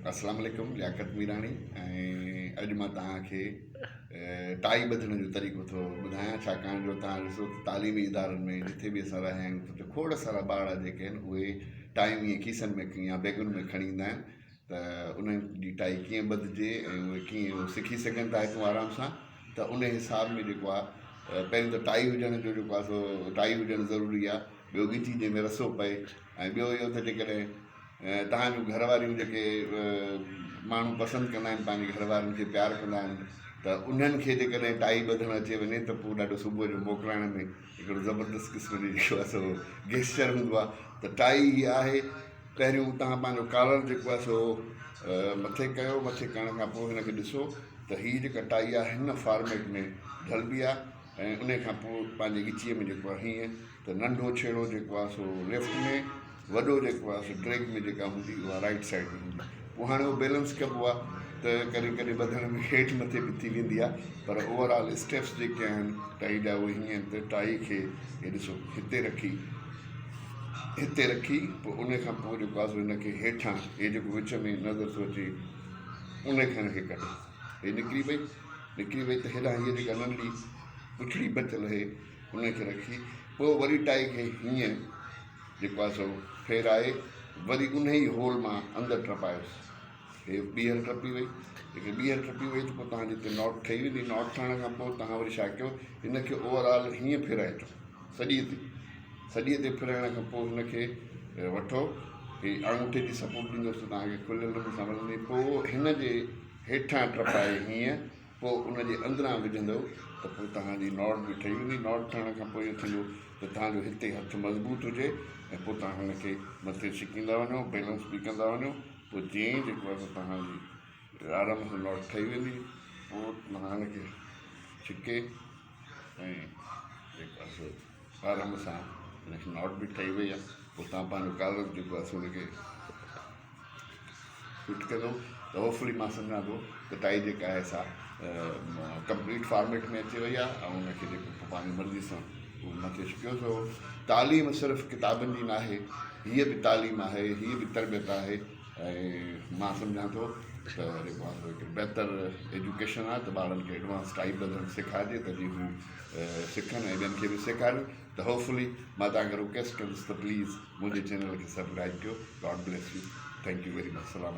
अस्सलाम वालेकुम, लियाकत मीरानी ऐं अॼु मां तव्हांखे टाई ॿधण जो तरीक़ो थो ॿुधायां। छाकाणि जो तव्हां ॾिसो तालीमी इदारनि में जिथे बि असां रहिया आहियूं त खोड़ सारा ॿार जेके आहिनि उहे टाइयूं ईअं खीसनि में या बैगुनि में खणी ईंदा आहिनि त उन्हनि जी टाई कीअं ॿधिजे ऐं उहे कीअं सिखी सघनि था हितां आराम सां। त उन हिसाब में जेको आहे पहिरियों त टाई हुजण जो जेको आहे सो टाई हुजणु ज़रूरी आहे। ॿियो ॻिची जंहिंमें रसो पए ऐं ॿियो इहो त जेकॾहिं तव्हांजो घर वारियूं जेके माण्हू पसंदि कंदा आहिनि पंहिंजे घर वारनि खे प्यारु कंदा आहिनि त उन्हनि खे जेकॾहिं टाई ॿधणु अचे वञे त पोइ ॾाढो सुबुह जो मोकिलाइण में हिकिड़ो ज़बरदस्त क़िस्म जो जेको आहे सो गेस्चर हूंदो आहे। त टाई इहा आहे, पहिरियों तव्हां पंहिंजो कॉलर जेको आहे सो मथे कयो, मथे करण खां पोइ हिनखे ॾिसो त हीअ जेका टाई आहे हिन फॉर्मेट में ढलबी आहे ऐं उन खां पोइ पंहिंजे ॻिचीअ में जेको आहे हीअं त नंढो छेड़ो जेको आहे सो लेफ्ट में, वॾो जेको आहे सो ड्रैग में जेका हूंदी उहा राइट साइड में हूंदी। पोइ हाणे उहो बैलेंस कबो आहे त कॾहिं कॾहिं ॿधण में हेठि मथे बि थी वेंदी आहे, पर ओवरऑल स्टेप्स जेके आहिनि टाई जा उहे हीअं आहिनि त टाई खे हे ॾिसो हिते रखी पोइ उन खां पोइ जेको आहे सो हिनखे हेठां हे जेको विच में नज़र थो अचे उन खां हिनखे कढो, हे निकिरी वई त हेॾां हीअ जेका नंढी पुछड़ी बचियल आहे उनखे रखी पोइ वरी टाई खे हीअं जेको आहे सो फेराए वरी उन ई होल मां अंदरि टपायोसि। हे ॿीहर टपी वई, त पोइ तव्हांजे हिते नॉट ठही वेंदी। नॉट ठहण खां पोइ तव्हां वरी छा कयो, हिनखे ओवरऑल हीअं फेराइजो सॼीअ ते फेराइण खां पोइ हिनखे वठो, हे आङूठे जी सपोर्ट ॾींदोसि त तव्हांखे खुलियल नमूने सां मिलंदी। पोइ हिन जे हेठां टपाए हीअं पोइ उनजे अंदरां विझंदव त पोइ तव्हांजी नॉट बि ठही वेंदी। नॉट ठहण खां पोइ इहो थींदो त तव्हांजो हिते हथु मज़बूत हुजे ऐं पोइ तव्हां हुनखे मथे छिकींदा वञो, बैलेंस बि कंदा वञो। पोइ जीअं जेको आहे तव्हांजी आराम सां नॉट ठही वेंदी। पोइ तव्हां हिनखे छिके ऐं जेको आहे सो आराम सां हिनखे नॉट बि ठही वई आहे। पोइ तव्हां पंहिंजो कॉलर जेको आहे सो हुनखे फिट कंदो त होपफुली मां सम्झां थो त टाई जेका आहे सा कंप्लीट फॉर्मेट में अची वई आहे ऐं उनखे जेको पंहिंजी मर्ज़ी सां उहो मथे छिकियो थो। तालीम सिर्फ़ु किताबनि जी न आहे, हीअ बि तालीम आहे, हीअ बि तरबियत आहे ऐं मां सम्झां थो त जेको आहे हिकु बहितर एजुकेशन आहे त ॿारनि खे एडवांस टाई ॿधणु सेखारिजे त जीअं हू सिखनि ऐं ॿियनि खे बि सेखारनि। त होपफुली मां तव्हांखे रिक्वेस्ट कंदुसि त प्लीज़ मुंहिंजे चैनल खे सब्सक्राइब कयो। God bless U, thank U very much. सलाम।